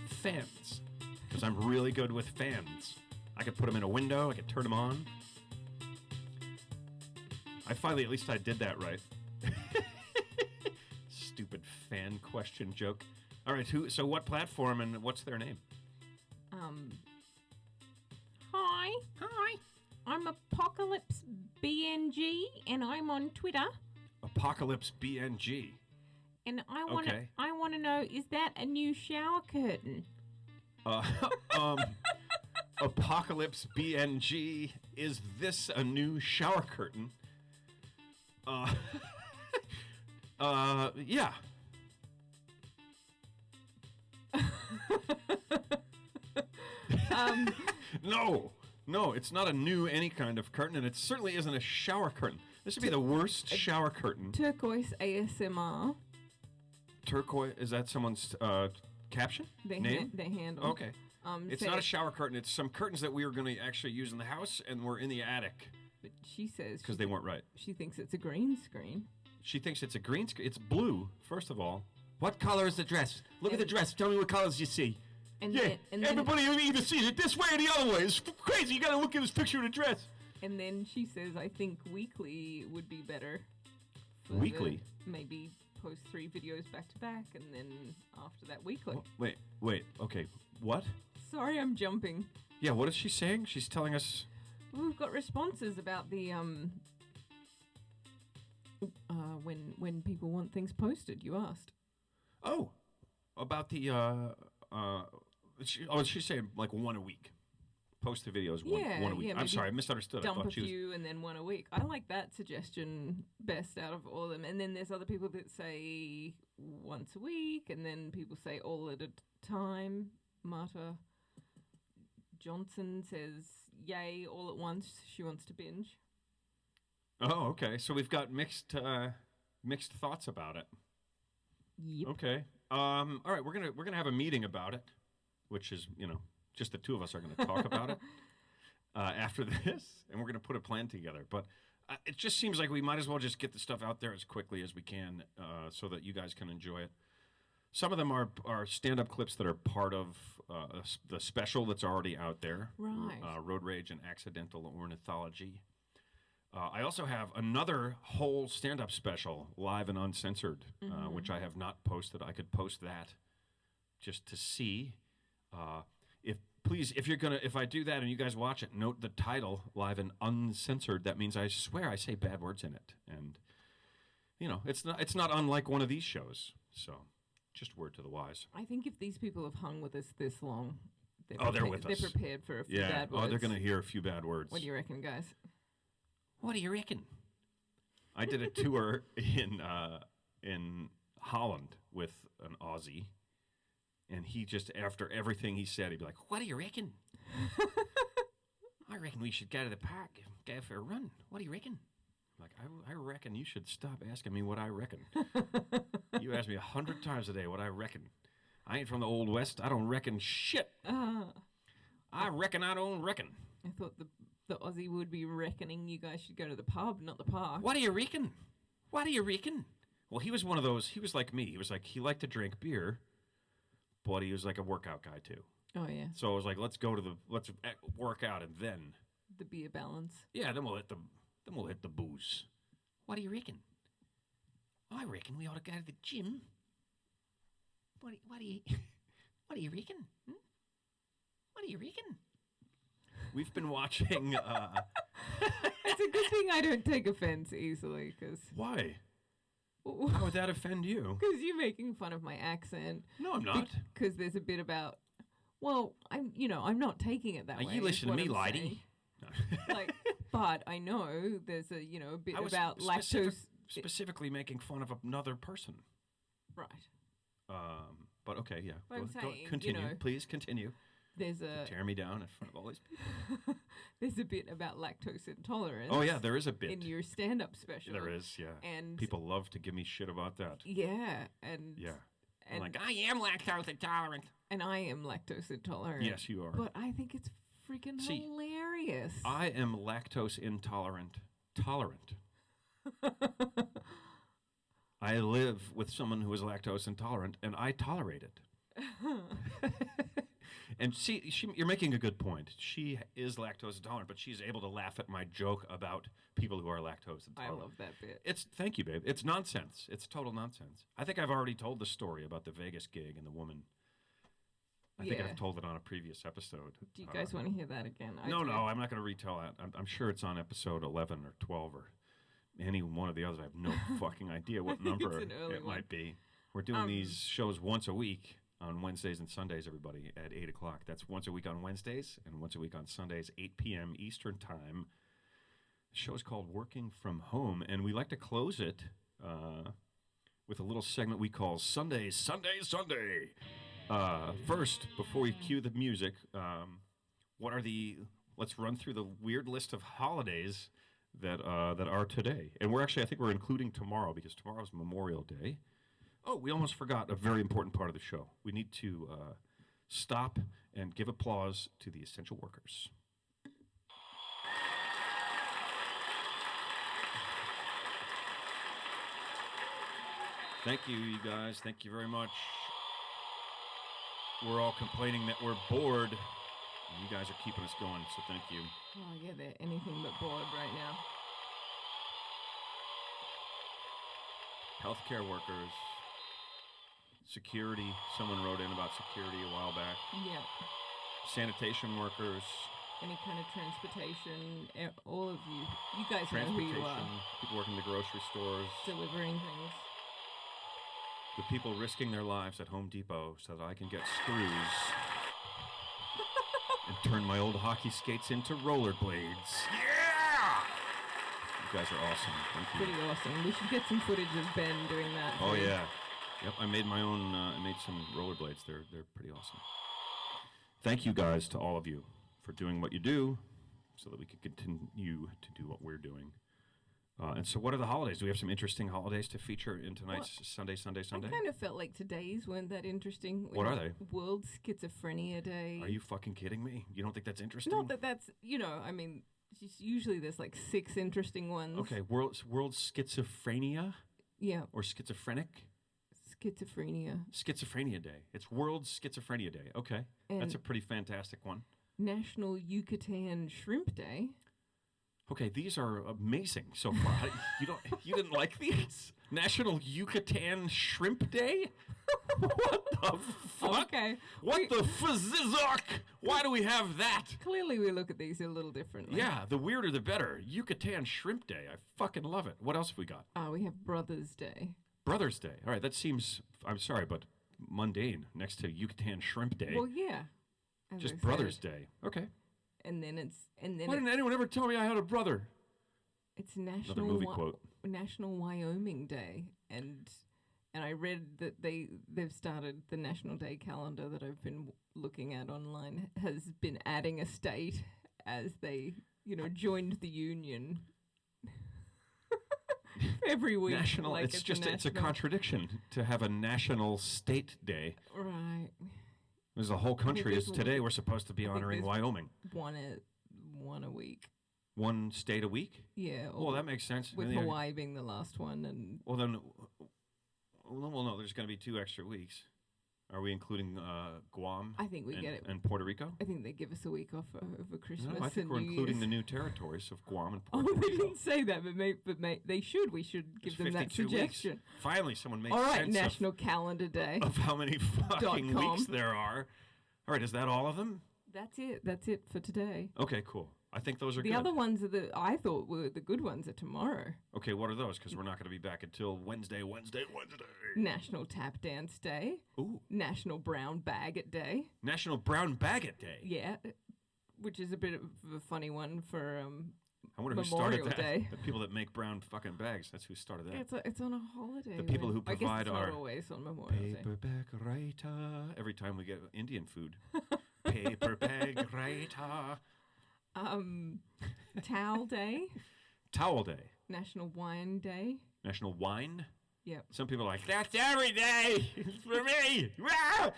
fans. Because I'm really good with fans. I could put them in a window. I could turn them on. At least I did that right. Stupid fan question joke. All right, so what platform and what's their name? Hi. I'm Apocalypse BNG, and I'm on Twitter. Apocalypse BNG. And I want to know, is that a new shower curtain? Apocalypse BNG, is this a new shower curtain? Yeah. No, it's not a new any kind of curtain, and it certainly isn't a shower curtain. This would be the worst shower curtain. Turquoise ASMR. Turquoise, is that someone's caption? Name? Their handle. Okay. It's not a shower curtain. It's some curtains that we were going to actually use in the house, and we're in the attic. But she says... Because they weren't right. She thinks it's a green screen. She thinks it's a green screen. It's blue, first of all. What color is the dress? Look at the dress. Tell me what colors you see. And yeah, then everybody either sees it this way or the other way. It's crazy. You got to look at this picture of the dress. And then she says, I think weekly would be better. Weekly? Maybe post 3 videos back to back, and then after that, weekly. Wait. Okay. What? Sorry, I'm jumping. Yeah, what is she saying? She's telling us... We've got responses about the, when people want things posted, you asked. Oh, about the, she's saying like 1 a week. Post the videos one a week. I'm sorry, I misunderstood. Dump I thought a few and then 1 a week. I like that suggestion best out of all of them. And then there's other people that say once a week, and then people say all at a time. Marta Johnson says, yay, all at once. She wants to binge. Oh, okay. So we've got mixed thoughts about it. Yep. Okay. All right, we're gonna have a meeting about it, which is, just the two of us are going to talk about it after this, and we're going to put a plan together. But it just seems like we might as well just get the stuff out there as quickly as we can so that you guys can enjoy it. Some of them are stand-up clips that are part of the special that's already out there. Right. Road Rage and Accidental Ornithology. I also have another whole stand-up special, live and uncensored, which I have not posted. I could post that just to see if Please, if I do that and you guys watch it, note the title, Live and Uncensored. That means I swear I say bad words in it. And, it's not unlike one of these shows. So, just word to the wise. I think if these people have hung with us this long, they're with us. They're prepared for a few bad words. Oh, they're going to hear a few bad words. What do you reckon, guys? What do you reckon? I did a tour in Holland with an Aussie, and he just, after everything he said, he'd be like, "What do you reckon?" I reckon we should go to the park and go for a run. What do you reckon? I'm like, I reckon you should stop asking me what I reckon. You ask me 100 times a day what I reckon. I ain't from the Old West. I don't reckon shit. I reckon I don't reckon. I thought the Aussie would be reckoning you guys should go to the pub, not the park. What do you reckon? What do you reckon? Well, he was one of those. He was like me. He was like, he liked to drink beer, but he was like a workout guy too. Oh yeah. So I was like, let's work out and then the beer balance. Yeah, then we'll hit the booze. What do you reckon? I reckon we ought to go to the gym. What do you reckon? Hmm? What do you reckon? We've been watching. It's a good thing I don't take offense easily, because. Why? How would that offend you? Because you're making fun of my accent. No, I'm not. Because there's a bit about. Well, I'm not taking it that way. Are you listening to me, lady? Like, but I know there's a bit about lactose. Specifically making fun of another person. Right. But okay, yeah. But I'm saying, continue. Please continue. There's a tear me down in front of all these people. There's a bit about lactose intolerance. Oh yeah, there is a bit in your stand-up special. There is, yeah. And people love to give me shit about that. Yeah, and yeah, I'm like, I am lactose intolerant, and I am lactose intolerant. Yes, you are. But I think it's freaking hilarious. I am lactose intolerant. Tolerant. I live with someone who is lactose intolerant, and I tolerate it. And see, you're making a good point. She is lactose intolerant, but she's able to laugh at my joke about people who are lactose intolerant. I love that bit. Thank you, babe. It's nonsense. It's total nonsense. I think I've already told the story about the Vegas gig and the woman. I think I've told it on a previous episode. Do you guys want to hear that again? No, I'm not going to retell that. I'm sure it's on episode 11 or 12 or any one of the others. I have no fucking idea what number it might be. We're doing these shows once a week on Wednesdays and Sundays, everybody, at 8 o'clock. That's once a week on Wednesdays and once a week on Sundays, 8 p.m. Eastern Time. The show is called Working From Home, and we like to close it with a little segment we call Sunday, Sunday, Sunday. First, before we cue the music, let's run through the weird list of holidays that are today. And I think we're including tomorrow, because tomorrow's Memorial Day. Oh, we almost forgot a very important part of the show. We need to stop and give applause to the essential workers. Thank you, you guys. Thank you very much. We're all complaining that we're bored. And you guys are keeping us going, so thank you. Oh, yeah, they're anything but bored right now. Healthcare workers. Security. Someone wrote in about security a while back. Yeah. Sanitation workers. Any kind of transportation. All of you. You guys know who you are. People working in the grocery stores. Delivering things. The people risking their lives at Home Depot so that I can get screws and turn my old hockey skates into rollerblades. Yeah! You guys are awesome. Thank you. Pretty awesome. We should get some footage of Ben doing that. Oh, yeah. Yep, I made my own, I made some rollerblades. They're pretty awesome. Thank you guys to all of you for doing what you do so that we can continue to do what we're doing. And so what are the holidays? Do we have some interesting holidays to feature in tonight's Sunday? I kind of felt like today's weren't that interesting. What are they? World Schizophrenia Day. Are you fucking kidding me? You don't think that's interesting? Not that that's, I mean, usually there's like 6 interesting ones. Okay, World Schizophrenia? Yeah. Or schizophrenic? Schizophrenia Day. It's World Schizophrenia Day. Okay. And that's a pretty fantastic one. National Yucatan Shrimp Day. Okay, these are amazing so far. You didn't like these? National Yucatan Shrimp Day? What the fuck? Okay. What the fzizzok? Why do we have that? Clearly, we look at these a little differently. Yeah, the weirder the better. Yucatan Shrimp Day. I fucking love it. What else have we got? We have Brothers Day. Brothers Day. All right, that seems, I'm sorry, but mundane next to Yucatan Shrimp Day. Well, yeah. as Just I Brothers said. Day. Okay. And then Why didn't anyone ever tell me I had a brother? it's Another movie quote. National Wyoming Day, and I read that they've started the National Day calendar that I've been looking at online has been adding a state as they joined the union. Every week, National. like It's just it's a national- contradiction to have a national state day. Right. There's a whole country. there's As today, we're supposed to be think honoring there's- Wyoming. One a week. One state a week. Yeah. Well, that makes sense. with And then- Hawaii being the last one, and Well, then, well, no. There's going to be 2 extra weeks. Are we including Guam? I think we and, get it. and Puerto Rico. I think they give us a week off over Christmas. No, I think and we're New including Year's. the new territories of Guam and Oh, Puerto they Rico. didn't say that, but they should. We should give There's them that 52 weeks. suggestion. Finally, someone makes All right, sense National Calendar Day. of how many fucking .com. weeks there are. All right, is that all of them? That's it. That's it for today. Okay, cool. I think those are The good. other ones I thought were the good ones are tomorrow. Okay, what are those? Because we're not going to be back until Wednesday. National Tap Dance Day. Ooh. National Brown Baggot Day. National Brown Baggot Day. Yeah, which is a bit of a funny one for I wonder who started Memorial that. Day. The people that make brown fucking bags. That's who started that. It's on a holiday. The people who I guess provide it's our not always on Memorial Day. Paper bag writer. Every time we get Indian food. Paper bag writer. Towel Day. Towel Day. National Wine Day. National Wine. Yep. Some people are like, that's every day. It's for me. Rah!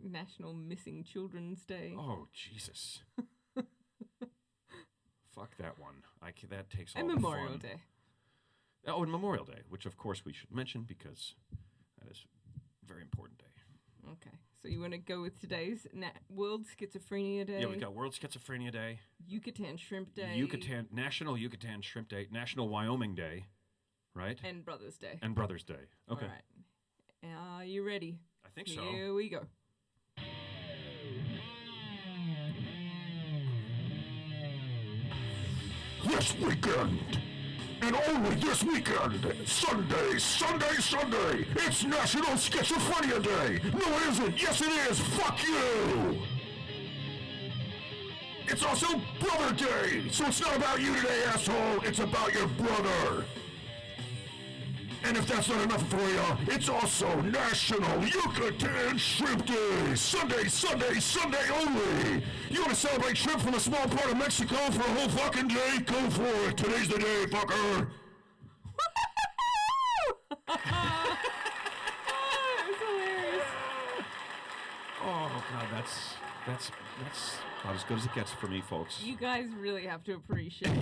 National Missing Children's Day. Oh, Jesus. Fuck that one. That takes all And the Memorial fun. Day. Oh, and Memorial Day, which of course we should mention because that is a very important day. Okay. So you want to go with today's World Schizophrenia Day? Yeah, we got World Schizophrenia Day, Yucatan Shrimp Day. National Yucatan Shrimp Day, National Wyoming Day, right? And Brothers Day. And Brothers Day. Okay. All right. Are you ready? I think so. Here we go. This weekend, and only this weekend, Sunday, it's National Schizophrenia Day. No, it isn't. Yes, it is. Fuck you. It's also Brother Day, so it's not about you today, asshole. It's about your brother. And if that's not enough for you, it's also National Yucatan Shrimp Day. Sunday only. You want to celebrate shrimp from a small part of Mexico for a whole fucking day? Go for it. Today's the day, fucker. It's hilarious. Oh God, that's about as good as it gets for me, folks. You guys really have to appreciate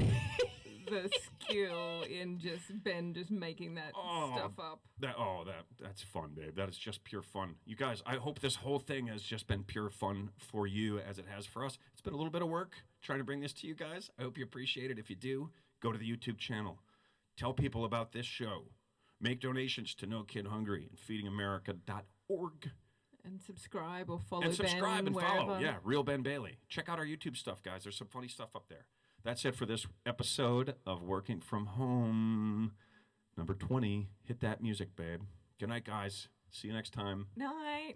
the skill in Ben just making that stuff up. That's fun, babe. That is just pure fun. You guys, I hope this whole thing has just been pure fun for you as it has for us. It's been a little bit of work trying to bring this to you guys. I hope you appreciate it. If you do, go to the YouTube channel. Tell people about this show. Make donations to No Kid Hungry and feedingamerica.org. And subscribe or follow And subscribe Ben and wherever. follow. Yeah, Real Ben Bailey. Check out our YouTube stuff, guys. There's some funny stuff up there. That's it for this episode of Working From Home. Number 20. Hit that music, babe. Good night, guys. See you next time. Night.